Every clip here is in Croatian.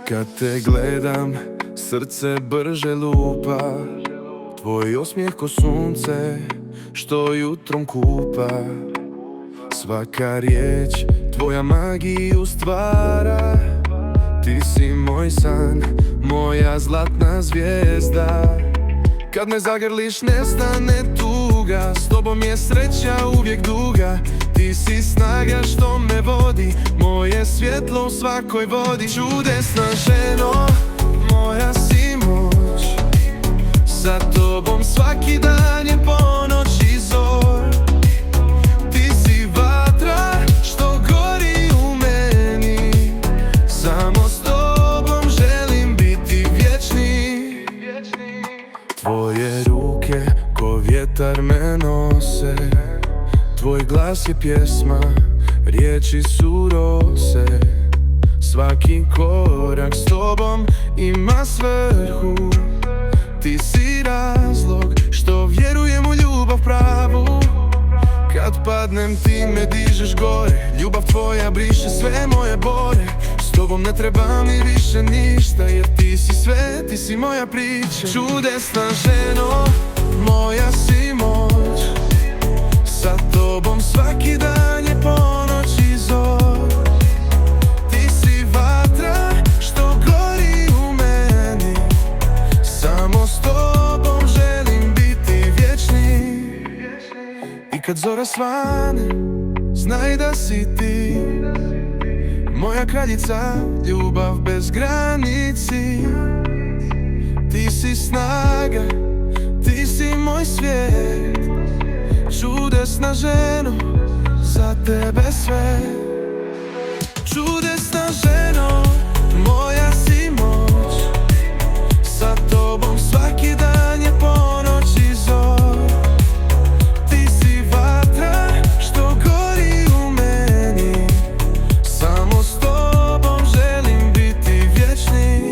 Kad te gledam, srce brže lupa. Tvoj osmijeh ko sunce, što jutrom kupa. Svaka riječ tvoja magiju stvara. Ti si moj san, moja zlatna zvijezda. Kad me zagrliš nestane tuga, s tobom je sreća uvijek duga. Ti si snaga što me vodi, moje svjetlo u svakoj vodi. Čudesna ženo, moja si moć, sa tobom svaki dan je ponoć i zor. Ti si vatra što gori u meni, samo s tobom želim biti vječni. Tvoje ruke ko vjetar me nose, tvoj glas je pjesma, riječi su rose. Svaki korak s tobom ima svrhu. Ti si razlog što vjerujem u ljubav pravu. Kad padnem ti me dižeš gore, ljubav tvoja briše sve moje bore. S tobom ne treba mi više ništa, jer ti si sve, ti si moja priča. Čudesna ženo, moja si moć, sa tobom svaki dan je ponoć i zor. Ti si vatra što gori u meni, samo s tobom želim biti vječni. I kad zora svane, znaj da si ti moja kraljica, ljubav bez granici. Ti si snaga, ti si moj svijet. Čudesna ženo, za tebe sve. Čudesna ženo, moja si moć, sa tobom svaki dan je ponoć i zor. Ti si vatra što gori u meni, samo s tobom želim biti vječni.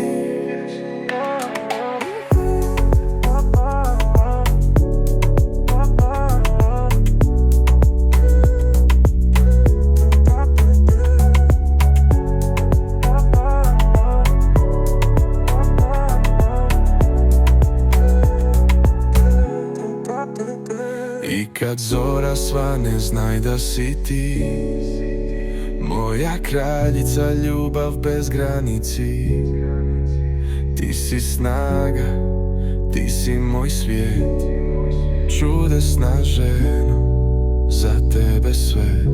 I kad zora svane, znaj da si ti moja kraljica, ljubav bez granici. Ti si snaga, ti si moj svijet. Čudesna ženo, za tebe sve.